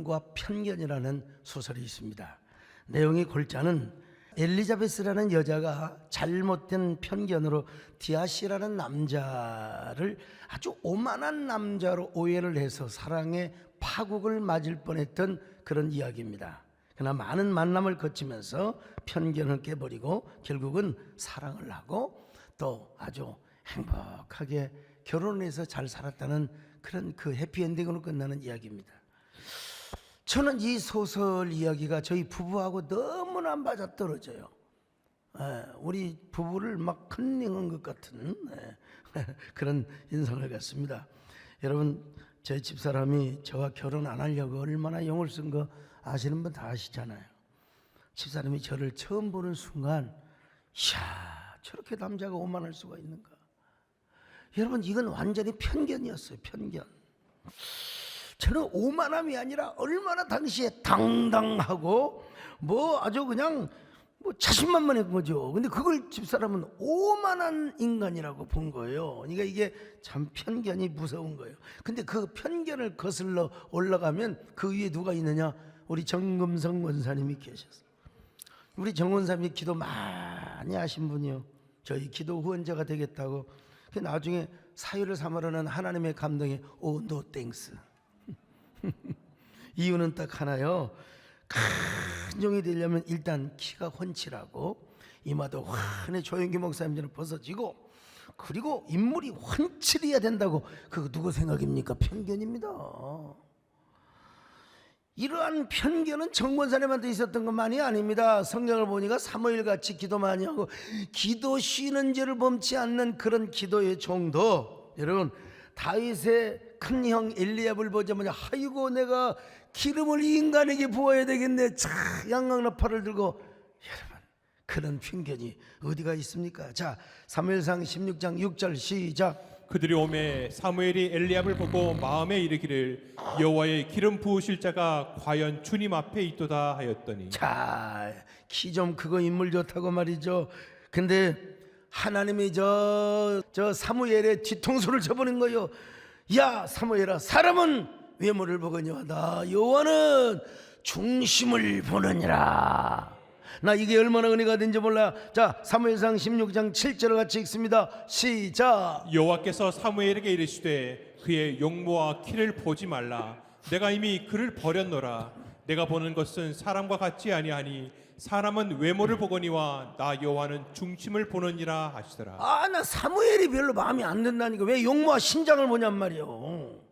기득권과 편견이라는 소설이 있습니다. 내용의 골자는 엘리자베스라는 여자가 잘못된 편견으로 디아시라는 남자를 아주 오만한 남자로 오해를 해서 사랑의 파국을 맞을 뻔했던 그런 이야기입니다. 그러나 많은 만남을 거치면서 편견을 깨버리고 결국은 사랑을 하고 또 아주 행복하게 결혼해서 잘 살았다는 그런 그 해피엔딩으로 끝나는 이야기입니다. 저는 이 소설 이야기가 저희 부부하고 너무나 맞아떨어져요. 우리 부부를 막 컨닝한 것 같은 그런 인상을 갖습니다. 여러분, 제 집사람이 저와 결혼 안 하려고 얼마나 용을 쓴 거 아시는 분 다 아시잖아요. 집사람이 저를 처음 보는 순간, 이야, 저렇게 남자가 오만할 수가 있는가. 여러분, 이건 완전히 편견이었어요. 편견. 저는 오만함이 아니라 얼마나 당시에 당당하고 뭐 아주 그냥 뭐 자신만만한 거죠. 근데 그걸 집사람은 오만한 인간이라고 본 거예요. 그러니까 이게 참 편견이 무서운 거예요. 근데 그 편견을 거슬러 올라가면 그 위에 누가 있느냐? 우리 정금성 원사님이 계셨어요. 우리 정 원사님이 기도 많이 하신 분이요. 저희 기도 후원자가 되겠다고. 나중에 사유를 삼으려는 하나님의 감동에 오 노 땡스. 이유는 딱 하나요. 큰 종이 되려면 일단 키가 훤칠하고 이마도 환히 조영기 목사님처럼 벗어지고 그리고 인물이 훤칠해야 된다고. 그거 누구 생각입니까? 편견입니다. 이러한 편견은 정권사님한테 있었던 것만이 아닙니다. 성경을 보니까 사무엘같이 기도 많이 하고 기도 쉬는 죄를 범치 않는 그런 기도의 종도, 여러분 다윗의 큰형 엘리압을 보자마자 아이고 내가 기름을 이 인간에게 부어야 되겠네. 자, 양강나팔을 들고. 여러분, 그런 편견이 어디가 있습니까? 자, 사무엘상 16장 6절 시작. 그들이 오매 사무엘이 엘리압을 보고 마음에 이르기를 여호와의 기름 부으실 자가 과연 주님 앞에 있도다 하였더니. 자, 키 좀 크고 인물 좋다고 말이죠. 근데 하나님이 저 사무엘의 뒤통수를 쳐버린 거예요. 야 사무엘아, 사람은 외모를 보거니와 나 여호와는 중심을 보느니라. 나 이게 얼마나 은혜가 된지 몰라. 자, 사무엘상 16장 7절을 같이 읽습니다. 시작. 여호와께서 사무엘에게 이르시되 그의 용모와 키를 보지 말라. 내가 이미 그를 버렸노라. 내가 보는 것은 사람과 같지 아니하니 사람은 외모를 보거니와 나 여호와는 중심을 보느니라 하시더라. 나 사무엘이 별로 마음에 안 든다니까. 왜 용모와 신장을 보냔 말이에요.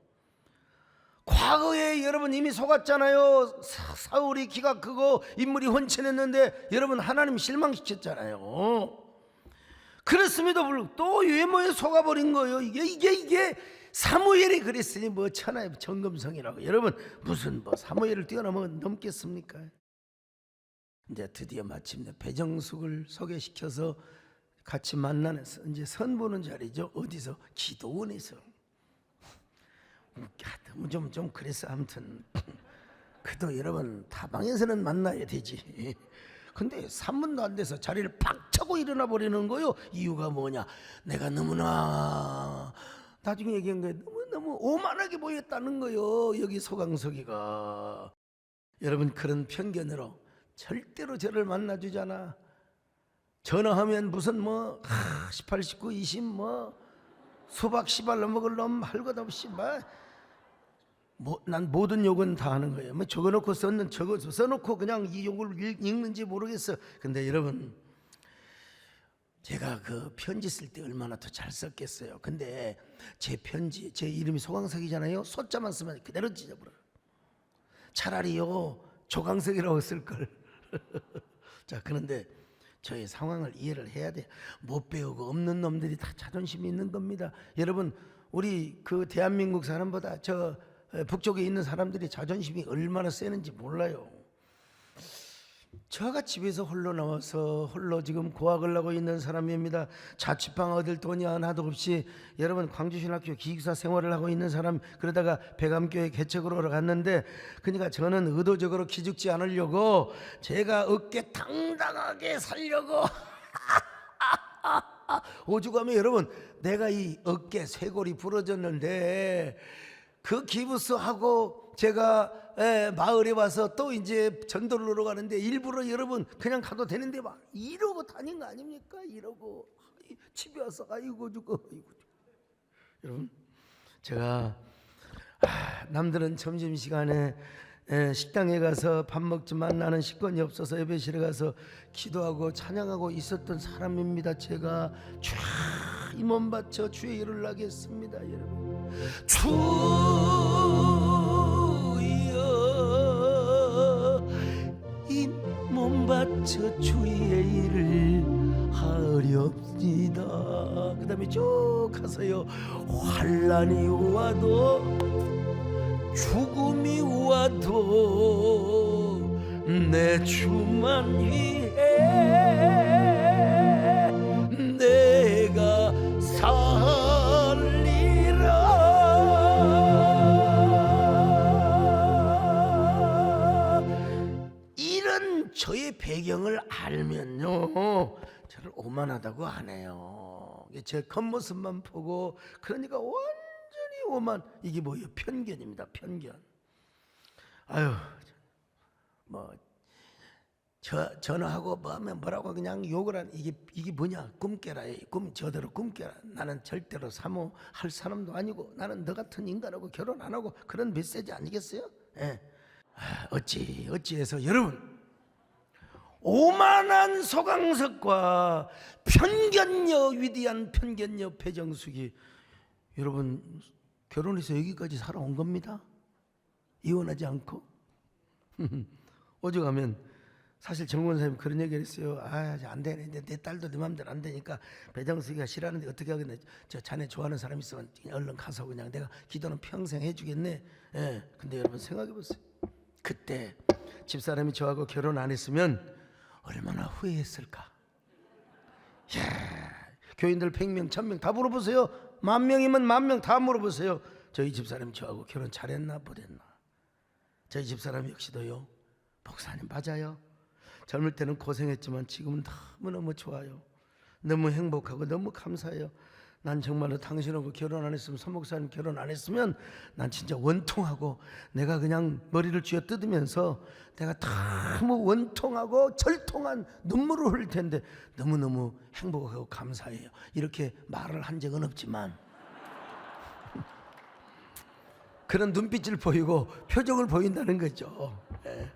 과거에 여러분 이미 속았잖아요. 사울이 키가 크고 인물이 훤칠했는데 여러분 하나님 실망시켰잖아요. 그랬음에도 불구하고 또 외모에 속아버린 거예요. 이게 사무엘이 그랬으니 뭐 천하의 정금성이라고. 여러분 무슨 뭐 사무엘을 넘겠습니까? 이제 드디어 마침내 배정숙을 소개시켜서 같이 만나는 이제 선보는 자리죠. 어디서? 기도원에서. 좀 그래서 아무튼 그래도 여러분 다방에서는 만나야 되지. 근데 3분도 안 돼서 자리를 팍 차고 일어나 버리는 거요. 이유가 뭐냐? 내가 너무나 나중에 얘기한 거예요. 너무 오만하게 보였다는 거요. 여기 소강석이가. 여러분 그런 편견으로 절대로 저를 만나주잖아. 전화하면 무슨 18, 19, 20 수박 씨발로 먹을 놈 할 것 없이 난 모든 욕은 다 하는 거예요. 적어놓고 써놓고 그냥 이 욕을 읽는지 모르겠어. 근데 여러분 제가 그 편지 쓸 때 얼마나 더 잘 썼겠어요. 근데 제 편지, 제 이름이 소강석이잖아요. 소자만 쓰면 그대로 찢어버려요. 차라리요 조강석이라고 쓸걸. 자, 그런데 저의 상황을 이해를 해야 돼. 못 배우고 없는 놈들이 다 자존심이 있는 겁니다. 여러분 우리 그 대한민국 사람보다 저 북쪽에 있는 사람들이 자존심이 얼마나 세는지 몰라요. 저가 집에서 홀로 나와서 홀로 지금 고학을 하고 있는 사람입니다. 자취방 얻을 돈이 하나도 없이 여러분 광주신학교 기숙사 생활을 하고 있는 사람. 그러다가 백암교회 개척으로 갔는데 그러니까 저는 의도적으로 기죽지 않으려고 제가 어깨 당당하게 살려고 오죽하면 여러분 내가 이 어깨 쇄골이 부러졌는데 그 기부스하고 제가 마을에 와서 또 이제 전도를 하러 가는데 일부러 여러분 그냥 가도 되는데 막 이러고 다닌 거 아닙니까? 이러고 집에 와서 아이고 죽어. 여러분 제가 남들은 점심시간에 식당에 가서 밥 먹지만 나는 식권이 없어서 예배실에 가서 기도하고 찬양하고 있었던 사람입니다. 제가 이 몸 바쳐 주의 일을 하겠습니다. 여러분 주여 이 몸 바쳐 주의 일을 하렵니다. 그 다음에 쭉 가서요, 환난이 와도 죽음이 와도 내 주만 위해 내가 살리라. 이런 저의 배경을 알면요 저를 오만하다고 안 해요. 제 겉모습만 보고 그러니까 완전히 오만. 이게 뭐예요? 편견입니다. 편견. 아유 뭐 전화하고 뭐 하면 뭐라고 그냥 욕을 하는 이게 뭐냐? 꿈깨라. 꿈 저대로 꿈깨라. 나는 절대로 사모할 사람도 아니고 나는 너 같은 인간하고 결혼 안 하고 그런 메시지 아니겠어요? 예. 어찌해서 여러분 오만한 소강석과 편견녀 위대한 편견녀 배정숙이 여러분 결혼해서 여기까지 살아온 겁니다. 이혼하지 않고. 오죽하면 사실 정권사님이 그런 얘기를 했어요. 안 되네. 내 딸도 내 마음대로 안 되니까 배정숙이가 싫어하는데 어떻게 하겠네. 저 자네 좋아하는 사람 있으면 얼른 가서 그냥 내가 기도는 평생 해주겠네. 예. 근데 여러분 생각해 보세요. 그때 집사람이 저하고 결혼 안 했으면 얼마나 후회했을까. 야, 교인들 100명, 1000명 다 물어보세요. 10,000명이면 10,000명 다 물어보세요. 저희 집사람이 저하고 결혼 잘했나 못했나. 저희 집사람 역시도요. 목사님 맞아요. 젊을 때는 고생했지만 지금은 너무너무 좋아요. 너무 행복하고 너무 감사해요. 난 정말로 당신하고 결혼 안 했으면, 서목사님 결혼 안 했으면 난 진짜 원통하고 내가 그냥 머리를 쥐어 뜯으면서 내가 너무 원통하고 절통한 눈물을 흘릴 텐데 너무너무 행복하고 감사해요. 이렇게 말을 한 적은 없지만 그런 눈빛을 보이고 표정을 보인다는 거죠. 예.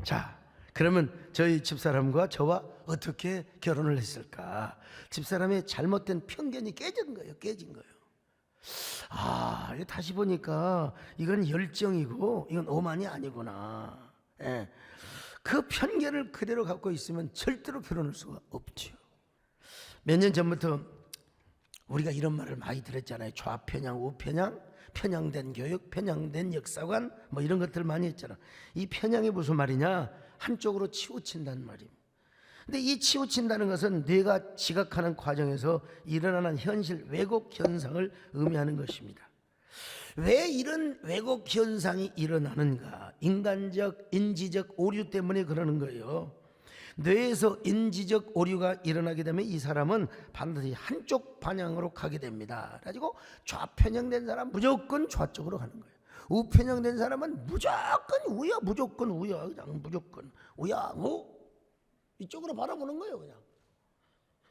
자, 그러면 저희 집사람과 저와 어떻게 결혼을 했을까? 집사람의 잘못된 편견이 깨진 거예요. 다시 보니까 이건 열정이고 이건 오만이 아니구나. 예. 그 편견을 그대로 갖고 있으면 절대로 결혼할 수가 없죠. 몇 년 전부터 우리가 이런 말을 많이 들었잖아요. 좌편향, 우편향, 편향된 교육, 편향된 역사관 뭐 이런 것들 많이 했잖아. 이 편향이 무슨 말이냐? 한쪽으로 치우친다는 말입니다. 근데 이 치우친다는 것은 뇌가 지각하는 과정에서 일어나는 현실 왜곡 현상을 의미하는 것입니다. 왜 이런 왜곡 현상이 일어나는가? 인간적, 인지적 오류 때문에 그러는 거예요. 뇌에서 인지적 오류가 일어나게 되면 이 사람은 반드시 한쪽 방향으로 가게 됩니다. 그래가지고 좌편향된 사람 무조건 좌쪽으로 가는 거예요. 우편향된 사람은 무조건 우야, 그냥 무조건 우야, 이쪽으로 바라보는 거예요, 그냥.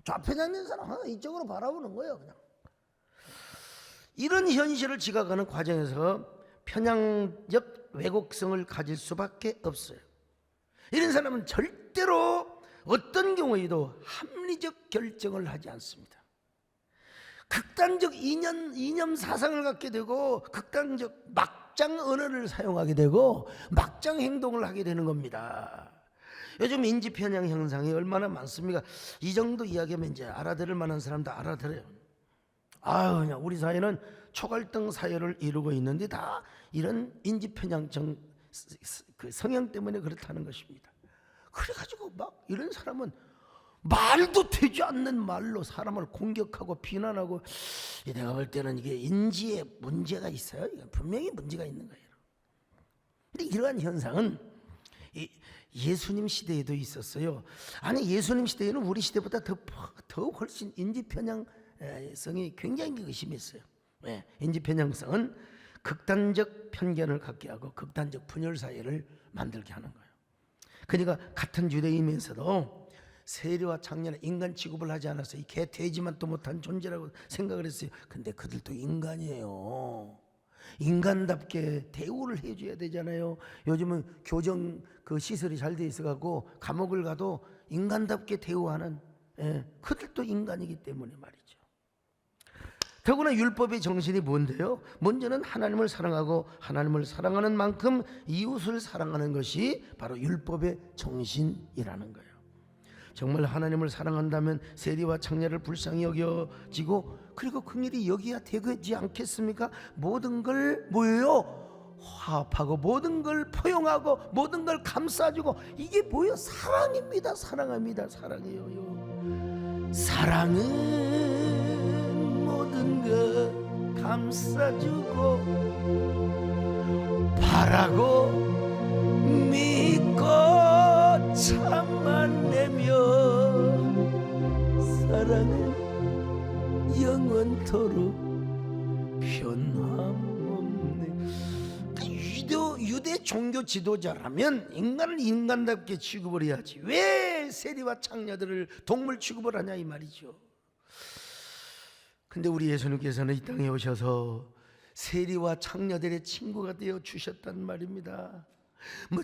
좌편향된 사람은 이쪽으로 바라보는 거예요, 그냥. 이런 현실을 지각하는 과정에서 편향적 왜곡성을 가질 수밖에 없어요. 이런 사람은 절대로 어떤 경우에도 합리적 결정을 하지 않습니다. 극단적 이념 사상을 갖게 되고 극단적 막장 언어를 사용하게 되고 막장 행동을 하게 되는 겁니다. 요즘 인지 편향 현상이 얼마나 많습니까? 이 정도 이야기하면 이제 알아들을 만한 사람도 알아들어요. 그냥 우리 사회는 초갈등 사회를 이루고 있는데 다 이런 인지 편향 그 성향 때문에 그렇다는 것입니다. 그래가지고 막 이런 사람은 말도 되지 않는 말로 사람을 공격하고 비난하고, 내가 볼 때는 이게 인지에 문제가 있어요. 분명히 문제가 있는 거예요. 근데 이러한 현상은 예수님 시대에도 있었어요. 예수님 시대에는 우리 시대보다 더 훨씬 인지 편향성이 굉장히 심했어요. 인지 편향성은 극단적 편견을 갖게 하고 극단적 분열 사회를 만들게 하는 거예요. 그러니까 같은 유대인이면서도 세리와 창녀는 인간 취급을 하지 않았어요. 이 개 돼지만 또 못한 존재라고 생각을 했어요. 근데 그들도 인간이에요. 인간답게 대우를 해줘야 되잖아요. 요즘은 교정 그 시설이 잘 돼 있어갖고 감옥을 가도 인간답게 대우하는, 그들도 인간이기 때문에 말이죠. 더구나 율법의 정신이 뭔데요? 먼저는 하나님을 사랑하고 하나님을 사랑하는 만큼 이웃을 사랑하는 것이 바로 율법의 정신이라는 거예요. 정말 하나님을 사랑한다면 세리와 창녀를 불쌍히 여겨지고 그리고 긍휼히 여겨야 되지 않겠습니까? 모든 걸 뭐예요? 화합하고 모든 걸 포용하고 모든 걸 감싸주고, 이게 뭐예요? 사랑입니다. 사랑합니다. 사랑해요. 사랑은 모든 것 감싸주고 바라고 믿고 참아내며 사랑은 영원토록 변함없네. 유대 종교 지도자라면 인간을 인간답게 취급을 해야지 왜 세리와 창녀들을 동물 취급을 하냐 이 말이죠. 근데 우리 예수님께서는 이 땅에 오셔서 세리와 창녀들의 친구가 되어 주셨단 말입니다. 뭐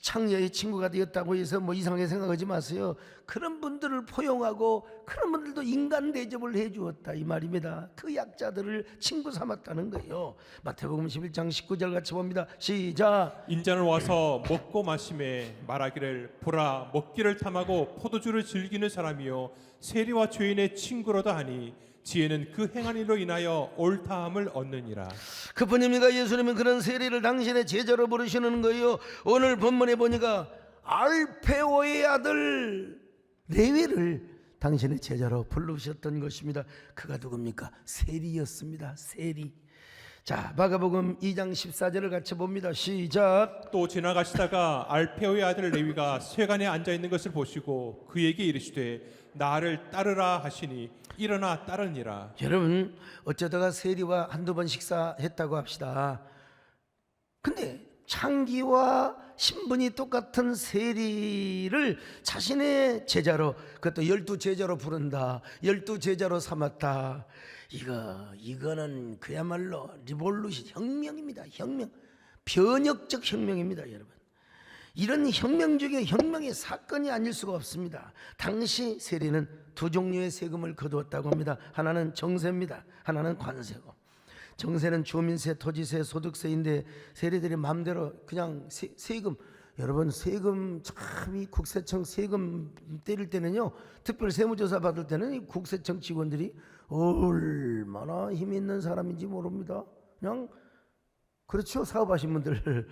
창녀의 친구가 되었다고 해서 뭐 이상하게 생각하지 마세요. 그런 분들을 포용하고 그런 분들도 인간 대접을 해 주었다 이 말입니다. 그 약자들을 친구 삼았다는 거예요. 마태복음 11장 19절 같이 봅니다. 시작. 인자는 와서 먹고 마심에 말하기를 보라 먹기를 탐하고 포도주를 즐기는 사람이요 세리와 죄인의 친구로다 하니 지혜는 그 행한 일로 인하여 옳다함을 얻느니라. 그뿐입니까? 예수님은 그런 세리를 당신의 제자로 부르시는 거예요. 오늘 본문에 보니까 알페오의 아들 레위를 당신의 제자로 부르셨던 것입니다. 그가 누굽니까? 세리였습니다. 세리. 자, 마가복음 2장 14절을 같이 봅니다. 시작. 또 지나가시다가 알페오의 아들 레위가 쇠관에 앉아 있는 것을 보시고 그에게 이르시되 나를 따르라 하시니 일어나 따르니라. 여러분, 어쩌다가 세리와 한두 번 식사했다고 합시다. 근데 창기와 신분이 똑같은 세리를 자신의 제자로, 그것도 12제자로 부른다, 12제자로 삼았다. 이거는 그야말로 리볼루션, 혁명입니다. 혁명, 변혁적 혁명입니다. 여러분, 이런 혁명 중에 혁명의 사건이 아닐 수가 없습니다. 당시 세리는 두 종류의 세금을 거두었다고 합니다. 하나는 정세입니다. 하나는 관세고. 정세는 주민세, 토지세, 소득세인데 세리들이 마음대로 그냥 세금, 여러분 세금 참, 이 국세청 세금 때릴 때는요, 특별 세무조사 받을 때는 이 국세청 직원들이 얼마나 힘 있는 사람인지 모릅니다. 그냥 그렇죠, 사업하신 분들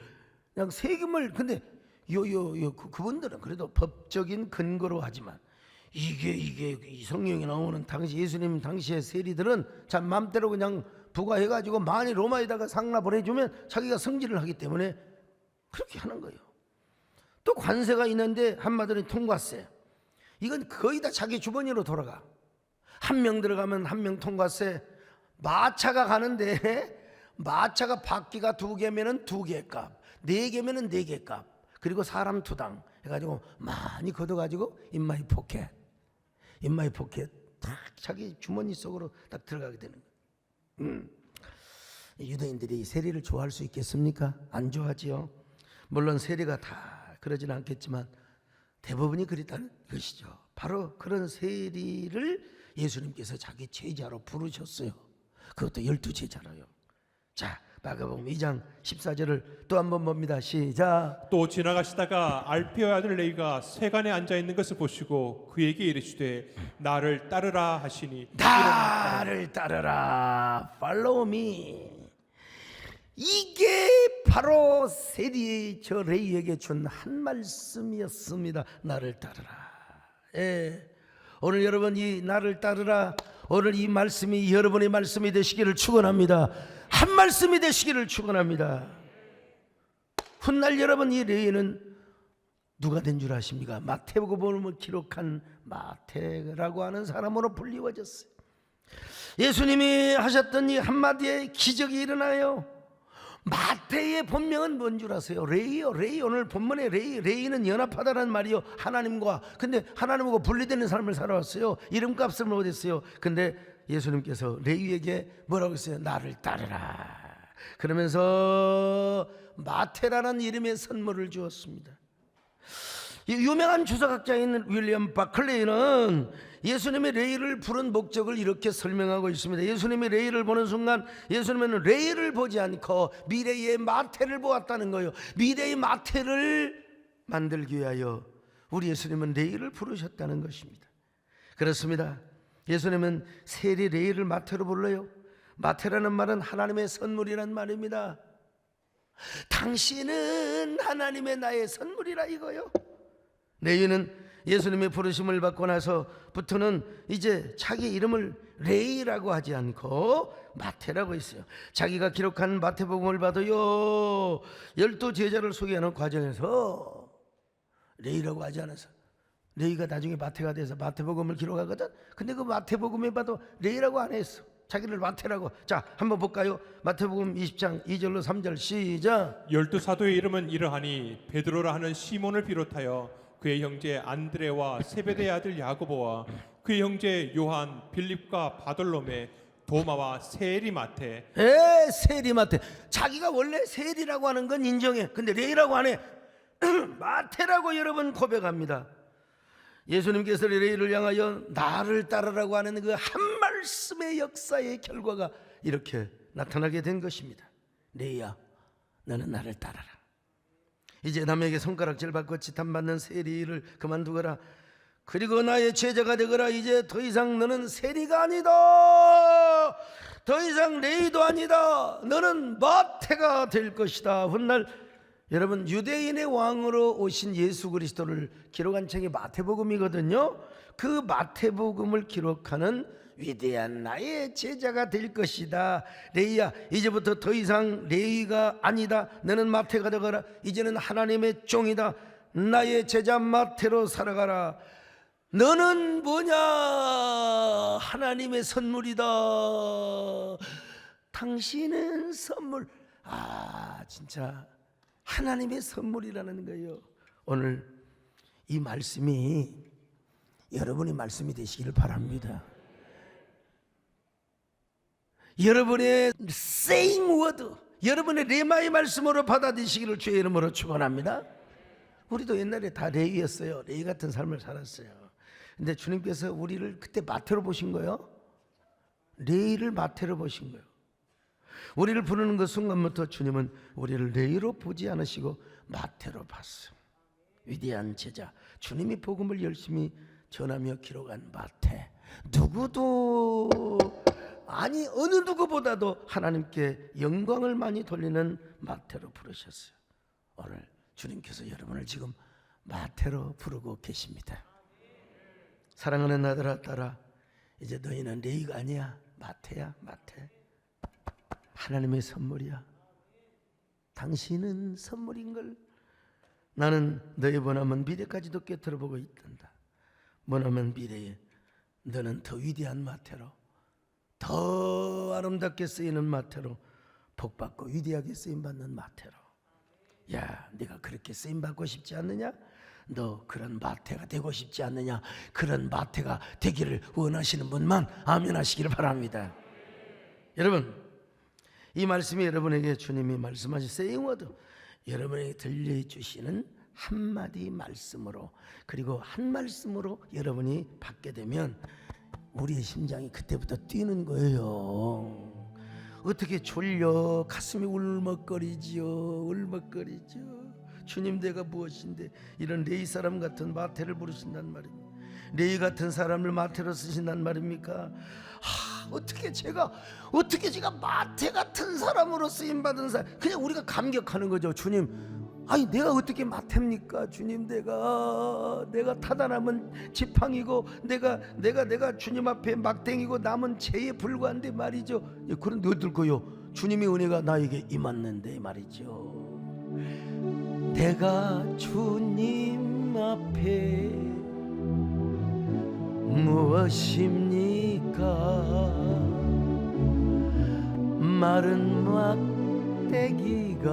그냥 세금을, 근데 그분들은 그래도 법적인 근거로 하지만 이게 이 성경에 나오는 당시 예수님 당시의 세리들은 자 마음대로 그냥 부과해가지고 많이 로마에다가 상납 보내주면 자기가 성질을 하기 때문에 그렇게 하는 거예요. 또 관세가 있는데 한마디로 통과세, 이건 거의 다 자기 주머니로 돌아가. 한 명 들어가면 한 명 통과세. 마차가 가는데 마차가 바퀴가 2개면은 2개 값, 4개면은 4개 값, 그리고 사람 투당 해가지고 많이 걷어가지고 인마이 포켓 딱 자기 주머니 속으로 딱 들어가게 되는 거예요. 유대인들이 세리를 좋아할 수 있겠습니까? 안 좋아하지요. 물론 세리가 다 그러진 않겠지만 대부분이 그랬다는 것이죠. 바로 그런 세리를 예수님께서 자기 제자로 부르셨어요. 그것도 12제자로요. 자, 마가복음 2장 14절을 또 한번 봅니다. 시작. 또 지나가시다가 알페오의 아들 레위가 세관에 앉아 있는 것을 보시고 그에게 이르시되 나를 따르라 하시니 나를 따르라, follow me. 이게 바로 세리 저 레위에게 준 한 말씀이었습니다. 나를 따르라. 오늘 여러분 이 나를 따르라, 오늘 이 말씀이 여러분의 말씀이 되시기를 축원합니다. 한 말씀이 되시기를 축원합니다. 훗날 여러분 이 레위는 누가 된 줄 아십니까? 마태복음을 기록한 마태라고 하는 사람으로 불리워졌어요. 예수님이 하셨던 이 한마디의 기적이 일어나요. 마태의 본명은 뭔 줄 아세요? 레이요. 레이. 오늘 본문의 레이. 레이는 연합하다는 말이요, 하나님과. 근데 하나님하고 분리되는 삶을 살아왔어요. 이름값을 못했어요. 근데 예수님께서 레이에게 뭐라고 했어요? 나를 따르라. 그러면서 마태라는 이름의 선물을 주었습니다. 이 유명한 주석학자인 윌리엄 바클레이는 예수님의 레이를 부른 목적을 이렇게 설명하고 있습니다. 예수님이 레이를 보는 순간 예수님은 레이를 보지 않고 미래의 마태를 보았다는 거예요. 미래의 마태를 만들기 위하여 우리 예수님은 레이를 부르셨다는 것입니다. 그렇습니다. 예수님은 세리 레이를 마태로 불러요. 마태라는 말은 하나님의 선물이란 말입니다. 당신은 하나님의 나의 선물이라 이거요. 레이는 예수님의 부르심을 받고 나서부터는 이제 자기 이름을 레이라고 하지 않고 마태라고 했어요. 자기가 기록한 마태복음을 봐도요, 12제자를 소개하는 과정에서 레이라고 하지 않아서 레이가 나중에 마태가 돼서 마태복음을 기록하거든. 근데 그 마태복음에 봐도 레이라고 안 했어. 자기를 마태라고. 자, 한번 볼까요? 마태복음 20장 2절로 3절 시작. 12사도의 이름은 이러하니 베드로라 하는 시몬을 비롯하여 그의 형제 안드레와 세베대의 아들 야고보와 그의 형제 요한, 빌립과 바돌로메, 도마와 세리 마태. 세리 마태. 자기가 원래 세리라고 하는 건 인정해. 근데 레이라고 안 해. 마태라고 여러분 고백합니다. 예수님께서 레이를 향하여 나를 따르라고 하는 그 한 말씀의 역사의 결과가 이렇게 나타나게 된 것입니다. 레이야, 너는 나를 따라라. 이제 남에게 손가락질 받고 지탄받는 세리를 그만두거라. 그리고 나의 제자가 되거라. 이제 더 이상 너는 세리가 아니다. 더 이상 레이도 아니다. 너는 마태가 될 것이다. 훗날 여러분, 유대인의 왕으로 오신 예수 그리스도를 기록한 책이 마태복음이거든요. 그 마태복음을 기록하는 위대한 나의 제자가 될 것이다. 레이야, 이제부터 더 이상 레이가 아니다. 너는 마태가 되거라. 이제는 하나님의 종이다. 나의 제자 마태로 살아가라. 너는 뭐냐? 하나님의 선물이다. 당신은 선물. 진짜 하나님의 선물이라는 거예요. 오늘 이 말씀이 여러분의 말씀이 되시기를 바랍니다. 여러분의 saying word, 여러분의 레마의 말씀으로 받아들이시기를 주의 이름으로 축원합니다. 우리도 옛날에 다 레이였어요. 레이 같은 삶을 살았어요. 근데 주님께서 우리를 그때 마태로 보신 거예요. 레이를 마태로 보신 거예요. 우리를 부르는 그 순간부터 주님은 우리를 레이로 보지 않으시고 마태로 봤어요. 위대한 제자, 주님이 복음을 열심히 전하며 기록한 마태. 누구도 어느 누구보다도 하나님께 영광을 많이 돌리는 마태로 부르셨어요. 오늘 주님께서 여러분을 지금 마태로 부르고 계십니다. 사랑하는 아들아 딸아, 이제 너희는 레이가 아니야. 마태야. 마태. 하나님의 선물이야. 당신은 선물인걸. 나는 너희 원하면 미래까지도 꿰뚫어 보고 있단다. 원하면 미래에 너는 더 위대한 마태로, 더 아름답게 쓰이는 마태로, 복받고 위대하게 쓰임받는 마태로. 야, 네가 그렇게 쓰임받고 싶지 않느냐? 너 그런 마태가 되고 싶지 않느냐? 그런 마태가 되기를 원하시는 분만 아멘 하시기를 바랍니다. 여러분, 이 말씀이 여러분에게 주님이 말씀하신 세잉워드, 여러분에게 들려주시는 한마디 말씀으로, 그리고 한 말씀으로 여러분이 받게 되면 우리의 심장이 그때부터 뛰는 거예요. 어떻게 졸려 가슴이 울먹거리지요. 울먹거리죠. 주님, 내가 무엇인데 이런 레이 사람 같은 마태를 부르신단 말입니다. 레이 같은 사람을 마태로 쓰신단 말입니까? 어떻게 제가 마태 같은 사람으로 쓰임 받은 사람. 그냥 우리가 감격하는 거죠. 주님, 내가 어떻게 마태입니까? 주님, 내가 타다남은 지팡이고 내가 주님 앞에 막댕이고 남은 죄에 불과한데 말이죠. 그런데 어떨까요? 주님의 은혜가 나에게 임했는데 말이죠. 내가 주님 앞에 무엇입니까? 마른 막대기가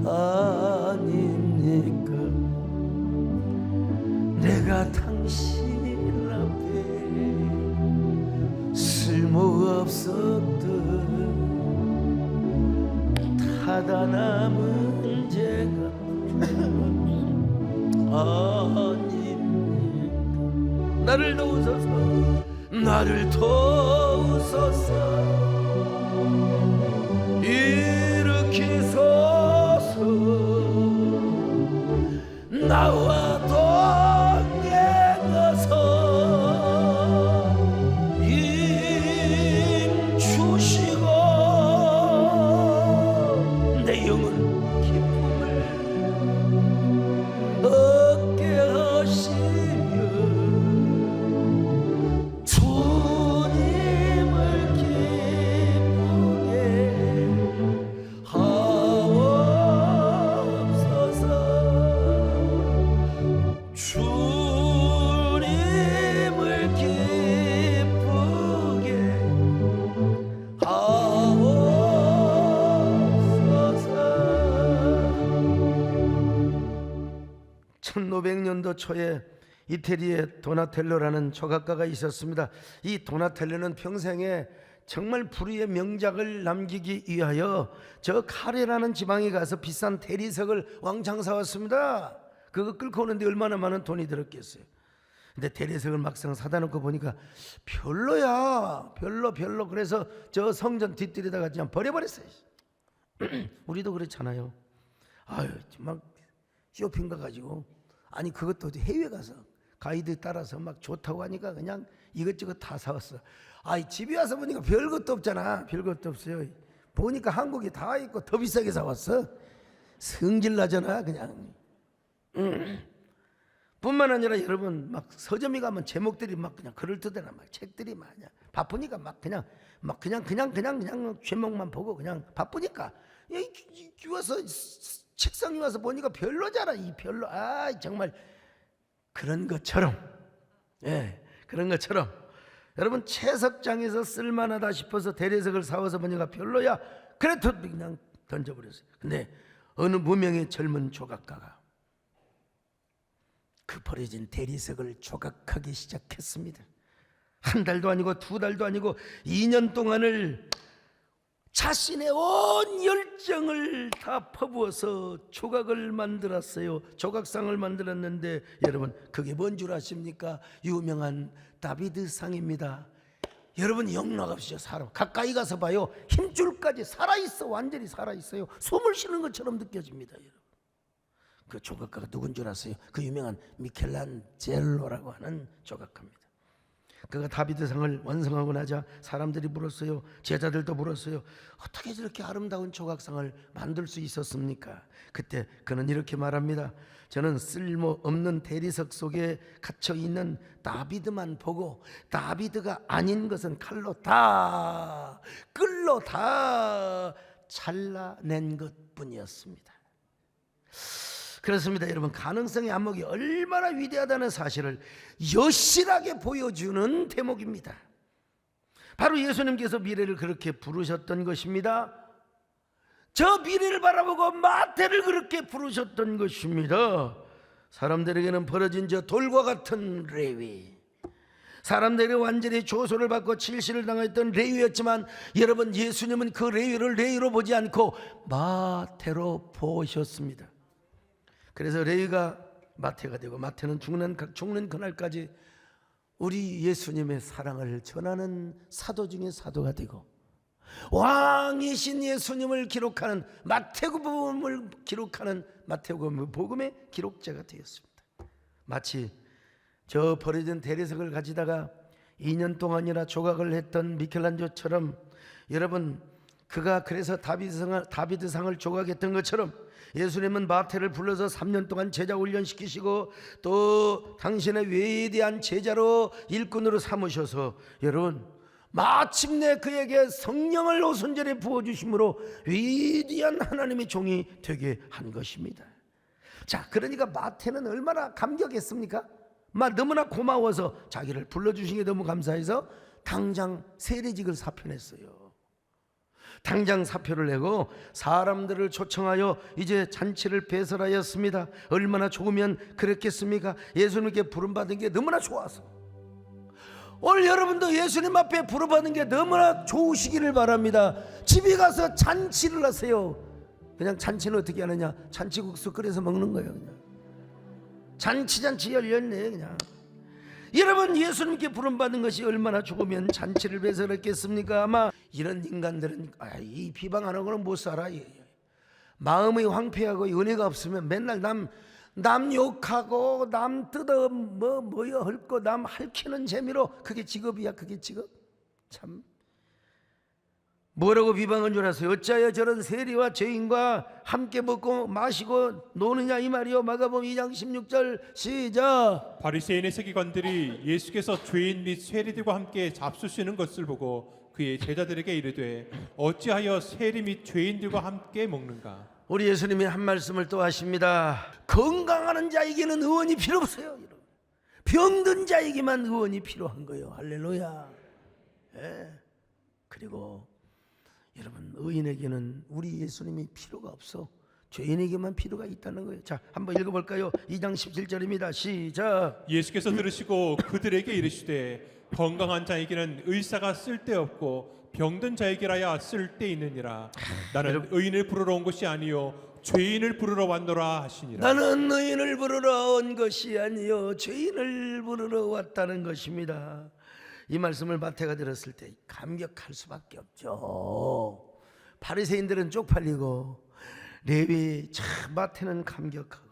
아닙니까? 내가 당신 앞에 쓸모없었던 타다나 문제가 아닙니까? 나를 도우소서, 나를 도우소서, 일으키소서. 나와 동행하서 힘 주시고 내 영혼 기쁨을 얻게 하시며 주님을 기쁘게 하옵소서. 주님을 기쁘게 하옵소서. 1500년도 초에 이태리에 도나텔로라는 조각가가 있었습니다. 이 도나텔로는 평생에 정말 불의의 명작을 남기기 위하여 저 카레라는 지방에 가서 비싼 대리석을 왕창 사왔습니다. 그거 끌고 오는데 얼마나 많은 돈이 들었겠어요. 근데 대리석을 막상 사다 놓고 보니까 별로야. 별로. 그래서 저 성전 뒷뜰에다가 그냥 버려버렸어요. 우리도 그렇잖아요. 아유, 막 쇼핑 가가지고, 아니 그것도 해외 가서 가이드 따라서 막 좋다고 하니까 그냥 이것저것 다 사왔어. 아이, 집에 와서 보니까 별것도 없잖아. 별것도 없어요. 보니까 한국에 다 있고 더 비싸게 사왔어. 성질 나잖아 그냥. 뿐만 아니라 여러분, 막 서점에 가면 제목들이 막 그냥 그럴듯하나 막 책들이 많냐. 바쁘니까 그냥 제목만 보고 그냥 바쁘니까 와서 책상에 와서 보니까 별로잖아. 이 별로. 아, 정말 그런 것처럼, 그런 것처럼 여러분, 채석장에서 쓸만하다 싶어서 대리석을 사와서 보니까 별로야. 그래 그냥 던져버렸어요. 근데 어느 무명의 젊은 조각가가 그 버려진 대리석을 조각하기 시작했습니다. 한 달도 아니고 두 달도 아니고 2년 동안을 자신의 온 열정을 다 퍼부어서 조각을 만들었어요. 조각상을 만들었는데 여러분, 그게 뭔 줄 아십니까? 유명한 다비드상입니다. 여러분, 영락없이요. 사람 가까이 가서 봐요. 힘줄까지 살아있어. 완전히 살아있어요. 숨을 쉬는 것처럼 느껴집니다. 여러분, 그 조각가가 누군 줄 아세요? 그 유명한 미켈란젤로라고 하는 조각가입니다. 그가 다비드상을 완성하고 나자 사람들이 물었어요. 제자들도 물었어요. 어떻게 저렇게 아름다운 조각상을 만들 수 있었습니까? 그때 그는 이렇게 말합니다. 저는 쓸모없는 대리석 속에 갇혀있는 다비드만 보고 다비드가 아닌 것은 칼로 다 끌로 다 잘라낸 것뿐이었습니다. 그렇습니다. 여러분, 가능성의 안목이 얼마나 위대하다는 사실을 여실하게 보여주는 대목입니다. 바로 예수님께서 미래를 그렇게 부르셨던 것입니다. 저 미래를 바라보고 마태를 그렇게 부르셨던 것입니다. 사람들에게는 벌어진 저 돌과 같은 레위, 사람들에게 완전히 조소를 받고 질시를 당했던 레위였지만, 여러분, 예수님은 그 레위를 레위로 보지 않고 마태로 보셨습니다. 그래서 레위가 마태가 되고 마태는 죽는 그날까지 우리 예수님의 사랑을 전하는 사도 중에 사도가 되고, 왕이신 예수님을 기록하는 마태복음을 기록하는 마태복음의 기록자가 되었습니다. 마치 저 버려진 대리석을 가지다가 2년 동안이나 조각을 했던 미켈란젤로처럼, 여러분, 그가 그래서 다비드상을 조각했던 것처럼 예수님은 마태를 불러서 3년 동안 제자 훈련시키시고 또 당신의 위대한 제자로 일꾼으로 삼으셔서, 여러분, 마침내 그에게 성령을 오순절에 부어주심으로 위대한 하나님의 종이 되게 한 것입니다. 자, 그러니까 마태는 얼마나 감격했습니까? 너무나 고마워서 자기를 불러주신 게 너무 감사해서 당장 세례직을 사표냈어요. 당장 사표를 내고 사람들을 초청하여 이제 잔치를 배설하였습니다. 얼마나 좋으면 그랬겠습니까? 예수님께 부름받은 게 너무나 좋아서. 오늘 여러분도 예수님 앞에 부름받은 게 너무나 좋으시기를 바랍니다. 집에 가서 잔치를 하세요. 그냥 잔치는 어떻게 하느냐? 잔치국수 끓여서 먹는 거예요. 그냥 잔치 열렸네. 그냥 여러분, 예수님께 부름받은 것이 얼마나 좋으면 잔치를 배설했겠습니까? 아마 이런 인간들은 이 비방하는 거는 못 살아. 마음이 황폐하고 은혜가 없으면 맨날 남 욕하고 남 뜯어 뭐여 헐고 남 핥히는 재미로, 그게 직업이야. 그게 직업. 참 뭐라고 비방한 줄 아세요? 어찌하여 저런 세리와 죄인과 함께 먹고 마시고 노느냐 이 말이요. 마가복음 2장 16절 시작. 바리새인의 세계관들이 예수께서 죄인 및 세리들과 함께 잡수시는 것을 보고 그의 제자들에게 이르되 어찌하여 세리 및 죄인들과 함께 먹는가? 우리 예수님이 한 말씀을 또 하십니다. 건강한 자에게는 의원이 필요 없어요. 병든 자에게만 의원이 필요한 거예요. 할렐루야. 그리고 여러분, 의인에게는 우리 예수님이 필요가 없어. 죄인에게만 필요가 있다는 거예요. 자, 한번 읽어볼까요? 2장 17절입니다. 시작. 예수께서 들으시고 그들에게 이르시되 건강한 자에게는 의사가 쓸데없고 병든 자에게라야 쓸데있느니라. 나는 의인을 부르러 온 것이 아니요 죄인을 부르러 왔노라 하시니라. 나는 의인을 부르러 온 것이 아니요 죄인을 부르러 왔다는 것입니다. 이 말씀을 마태가 들었을 때 감격할 수밖에 없죠. 바리새인들은 쪽팔리고 레위, 참 마태는 감격하고.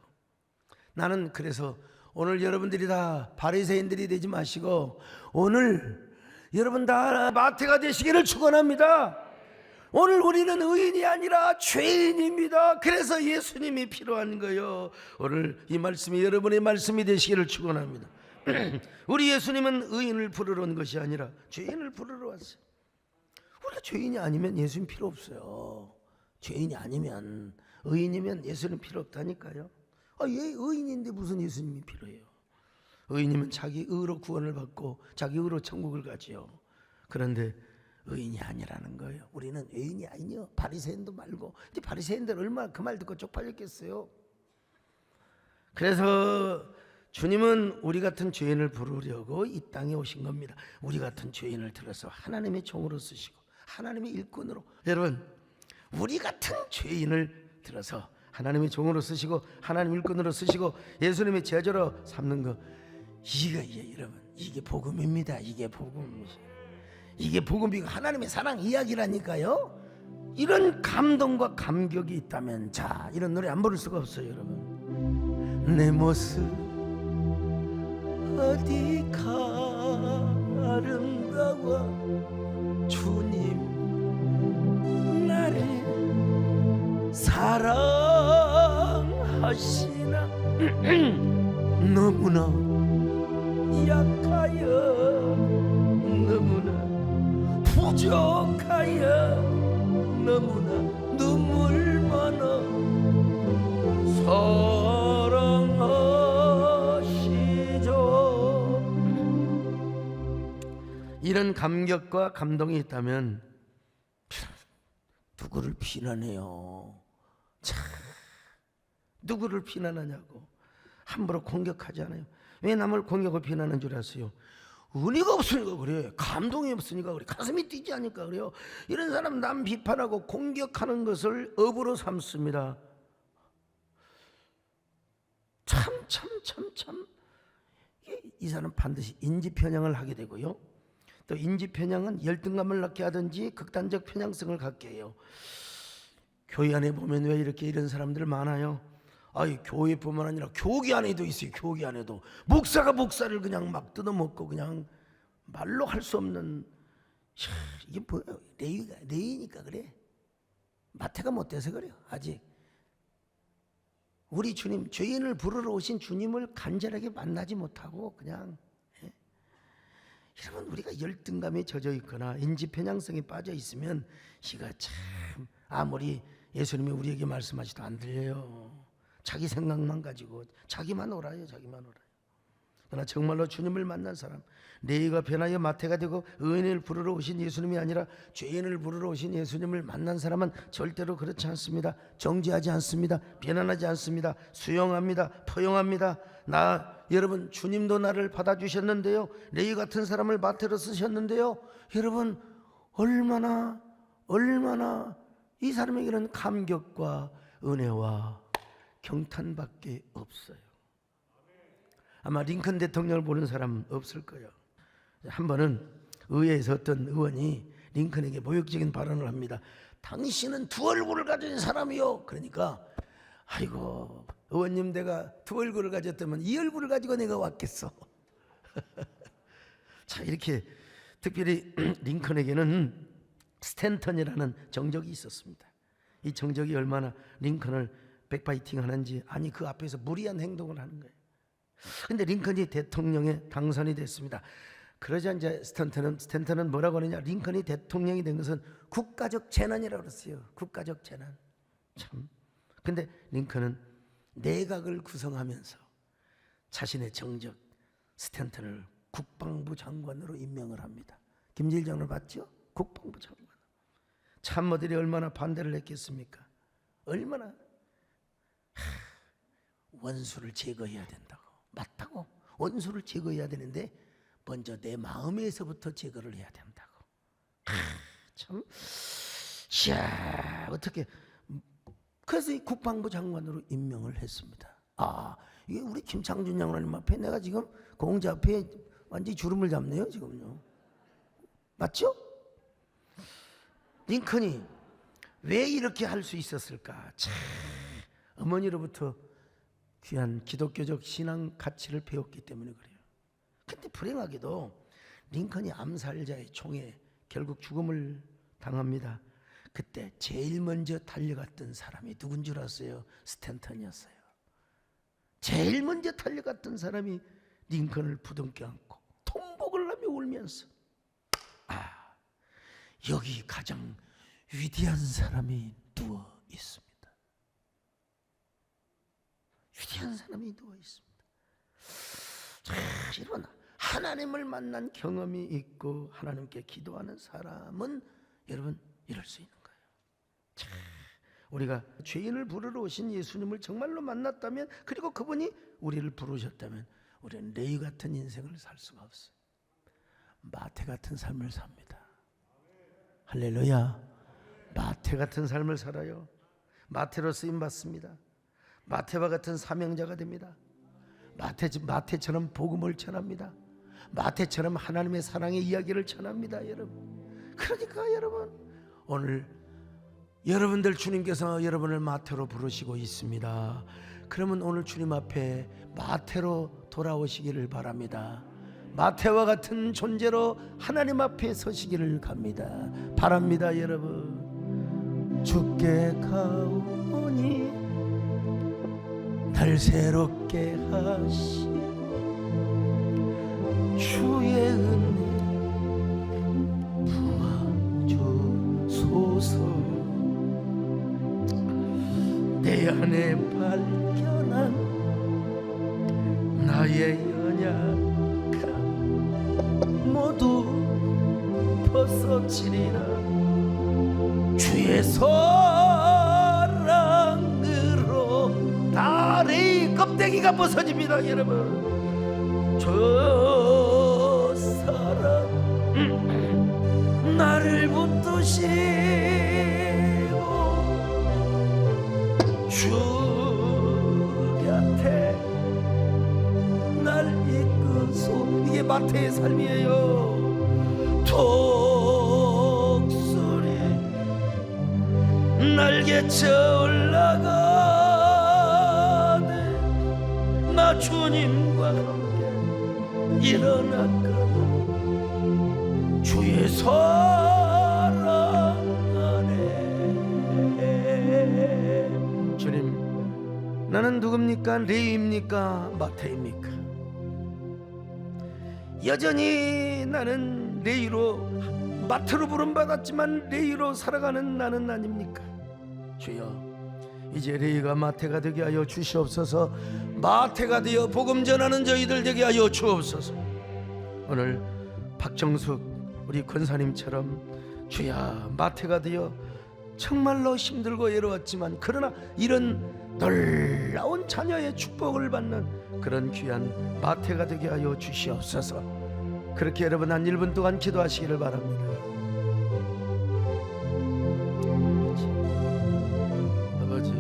나는 그래서 오늘 여러분들이 다 바리새인들이 되지 마시고 오늘 여러분 다 마태가 되시기를 축원합니다. 오늘 우리는 의인이 아니라 죄인입니다. 그래서 예수님이 필요한 거예요. 오늘 이 말씀이 여러분의 말씀이 되시기를 축원합니다. 우리 예수님은 의인을 부르러 온 것이 아니라 죄인을 부르러 왔어요. 우리가 죄인이 아니면 예수님 필요 없어요. 죄인이 아니면, 의인이면 예수님 필요 없다니까요. 얘 의인인데 무슨 예수님이 필요해요? 의인이면 자기 의로 구원을 받고 자기 의로 천국을 가지요. 그런데 의인이 아니라는 거예요. 우리는 의인이 아니요. 바리새인도 말고. 이제 바리새인들 얼마나 그 말 듣고 쪽팔렸겠어요. 그래서 주님은 우리 같은 죄인을 부르려고 이 땅에 오신 겁니다. 우리 같은 죄인을 들어서 하나님의 종으로 쓰시고 하나님의 일꾼으로. 여러분, 우리 같은 죄인을 들어서 하나님의 종으로 쓰시고 하나님 일꾼으로 쓰시고 예수님의 제자로 삼는 거, 여러분, 이게 복음입니다. 이게 복음이고 하나님의 사랑 이야기라니까요. 이런 감동과 감격이 있다면, 자, 이런 노래 안 부를 수가 없어요. 여러분, 내 모습 어디가 아름다워 주님 나를 사랑하시나. 너무나 약하여 너무나 부족하여 너무나 눈물 많아 사랑하시죠. 이런 감격과 감동이 있다면 누구를 비난해요? 참, 누구를 비난하냐고. 함부로 공격하지 않아요. 왜 남을 공격하고 비난하는 줄 아세요? 은혜가 없으니까 그래. 감동이 없으니까 그래. 가슴이 뛰지 않으니까 그래요. 이런 사람 남 비판하고 공격하는 것을 업으로 삼습니다. 참. 이 사람 반드시 인지편향을 하게 되고요. 또 인지편향은 열등감을 낳게 하든지 극단적 편향성을 갖게 해요. 교회 안에 보면 왜 이렇게 이런 사람들 많아요? 교회뿐만 아니라 교계 안에도 있어요. 교계 안에도 목사가 목사를 그냥 막 뜯어먹고 그냥 말로 할 수 없는. 이게 뭐예요? 레위니까 그래. 마태가 못 돼서 그래요. 아직 우리 주님, 죄인을 부르러 오신 주님을 간절하게 만나지 못하고 그냥, 여러분, 우리가 열등감에 젖어 있거나 인지편향성에 빠져 있으면 이가 참, 아무리 예수님이 우리에게 말씀하시도 안 들려요. 자기 생각만 가지고 자기만 옳아요. 그러나 정말로 주님을 만난 사람, 레위가 변하여 마태가 되고 의인을 부르러 오신 예수님이 아니라 죄인을 부르러 오신 예수님을 만난 사람은 절대로 그렇지 않습니다. 정죄하지 않습니다. 비난하지 않습니다. 수용합니다. 포용합니다. 여러분, 주님도 나를 받아주셨는데요, 레위 같은 사람을 마태로 쓰셨는데요, 여러분 얼마나 이 사람에게는 감격과 은혜와 경탄밖에 없어요. 아마 링컨 대통령을 보는 사람은 없을 거예요. 한 번은 의회에서 어떤 의원이 링컨에게 모욕적인 발언을 합니다. 당신은 두 얼굴을 가진 사람이요. 그러니까 아이고 의원님, 내가 두 얼굴을 가졌다면 이 얼굴을 가지고 내가 왔겠어. 자, 이렇게 특별히 링컨에게는 스탠턴이라는 정적이 있었습니다. 이 정적이 얼마나 링컨을 백파이팅 하는지, 아니 그 앞에서 무리한 행동을 하는 거예요. 근데 링컨이 대통령에 당선이 됐습니다. 그러자 이제 스탠턴은 뭐라고 하느냐, 링컨이 대통령이 된 것은 국가적 재난이라고 그랬어요. 국가적 재난. 참. 근데 링컨은 내각을 구성하면서 자신의 정적 스탠턴을 국방부 장관으로 임명을 합니다. 김일성을 봤죠? 국방부 장관. 참모들이 얼마나 반대를 했겠습니까? 얼마나 원수를 제거해야 된다고. 맞다고. 원수를 제거해야 되는데 먼저 내 마음에서부터 제거를 해야 된다고. 참. 자, 어떻게. 그래서 이 국방부 장관으로 임명을 했습니다. 이게 우리 김창준 장관님 앞에 내가 지금 공자 앞에 완전히 주름을 잡네요 지금요. 맞죠? 링컨이 왜 이렇게 할 수 있었을까? 참, 어머니로부터 귀한 기독교적 신앙 가치를 배웠기 때문에 그래요. 근데 불행하게도 링컨이 암살자의 총에 결국 죽음을 당합니다. 그때 제일 먼저 달려갔던 사람이 누군 줄 아세요? 스탠턴이었어요. 제일 먼저 달려갔던 사람이 링컨을 부둥켜 안고 통곡을 하며 울면서, 여기 가장 위대한 사람이 누워 있습니다. 위대한 사람이 누워 있습니다. 이런 하나님을 만난 경험이 있고 하나님께 기도하는 사람은 여러분 이럴 수 있는 거예요. 우리가 죄인을 부르러 오신 예수님을 정말로 만났다면, 그리고 그분이 우리를 부르셨다면, 우리는 레위 같은 인생을 살 수가 없어요. 마태 같은 삶을 삽니다. 할렐루야. 마태 같은 삶을 살아요. 마태로 쓰임 받습니다. 마태와 같은 사명자가 됩니다. 마태처럼 복음을 전합니다. 마태처럼 하나님의 사랑의 이야기를 전합니다. 여러분, 그러니까 여러분, 오늘 여러분들 주님께서 여러분을 마태로 부르시고 있습니다. 그러면 오늘 주님 앞에 마태로 돌아오시기를 바랍니다. 마태와 같은 존재로 하나님 앞에 서시기를 바랍니다. 여러분, 주께 가오니 날 새롭게 하시고 주의 은혜 부어주소서. 내 안에 발견한 나의 연약함 모두 벗어지리라. 주의 사랑으로 다리 껍데기가 벗어집니다. 여러분, 저 사랑 나를 붙드시고 주 곁에 날 이끄소. 이게 마태의 삶이에요. 독수리 날개쳐 올라가네. 나 주님과 함께 일어났거든. 주의 사랑 안에. 주님, 나는 누굽니까? 레위입니까? 마태입니까? 여전히 나는 레위로, 마태로 부름받았지만 레위로 살아가는 나는 아닙니까? 주여, 이제 레이가 마태가 되게 하여 주시옵소서. 마태가 되어 복음 전하는 저희들 되게 하여 주옵소서. 오늘 박정숙 우리 권사님처럼 주야 마태가 되어 정말로 힘들고 외로웠지만 그러나 이런 놀라운 자녀의 축복을 받는 그런 귀한 마태가 되게 하여 주시옵소서. 그렇게 여러분 한 1분 동안 기도하시기를 바랍니다. 아버지,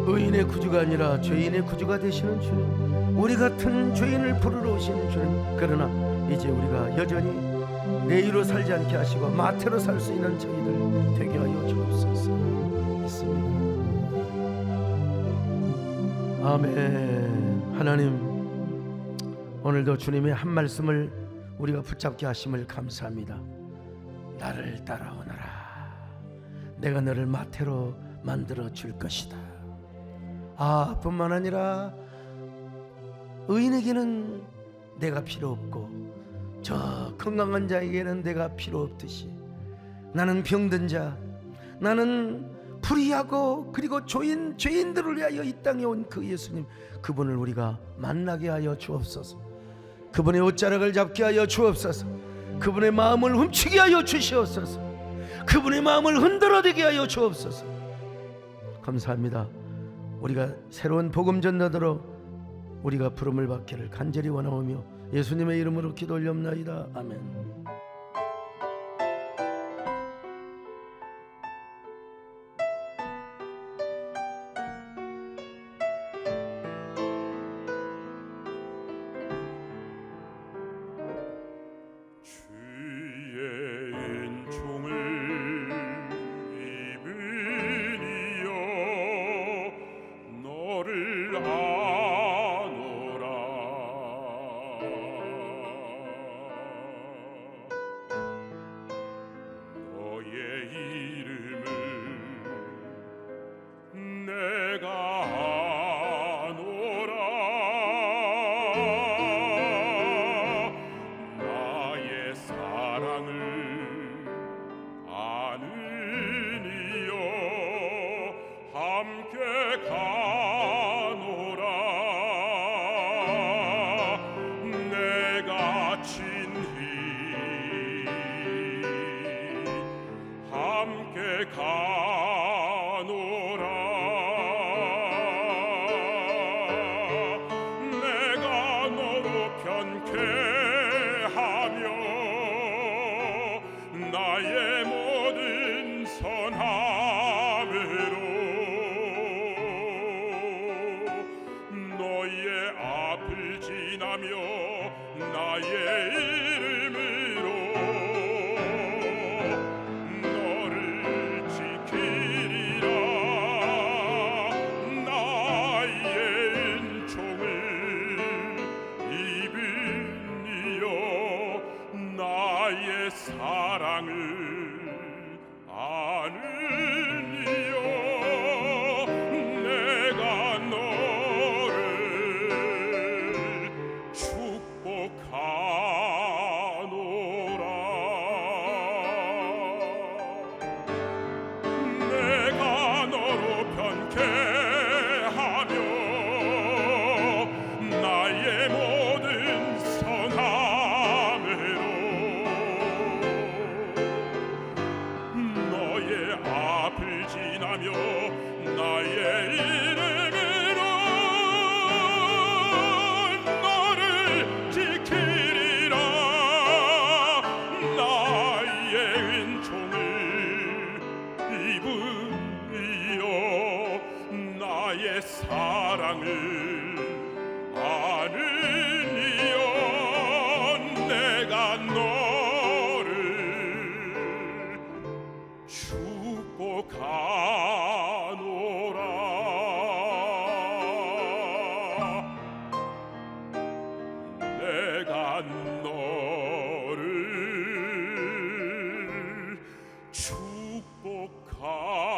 의인의 구주가 아니라 죄인의 구주가 되시는 주님, 우리 같은 죄인을 부르러 오시는 주님, 그러나 이제 우리가 여전히 레이로 살지 않게 하시고 마태로 살 수 있는 저희들 되게 하여 주옵소서. 믿습니다. 아멘. 하나님, 오늘도 주님의 한 말씀을 우리가 붙잡게 하심을 감사합니다. 나를 따라오너라. 내가 너를 마태로 만들어 줄 것이다. 뿐만 아니라 의인에게는 내가 필요 없고 저 건강한 자에게는 내가 필요 없듯이 나는 병든 자, 나는 불의하고 그리고 죄인들을 위하여 이 땅에 온 그 예수님, 그분을 우리가 만나게 하여 주옵소서. 그분의 옷자락을 잡게 하여 주옵소서. 그분의 마음을 훔치게 하여 주시옵소서. 그분의 마음을 흔들어대게 하여 주옵소서. 감사합니다. 우리가 새로운 복음 전도자로 우리가 부름을 받기를 간절히 원하오며 예수님의 이름으로 기도 올려옵나이다. 아멘. 나의 모든 선함으로 너의 앞을 지나며 나의 이름으로 너를 지키리라. 나의 은총을 입은 이여 나의 사랑을 아는 이여 내가 너를 축복하노라. 내가 너로 편케하며 나의 모든 선함으로 너의 앞을 지나며 나의 이름으로 너를 지키리라. 나의 은총을 입은 이여 나의 사랑을 아는 이여 내가 너를 축복하노라. 내가 너를 축복하노라.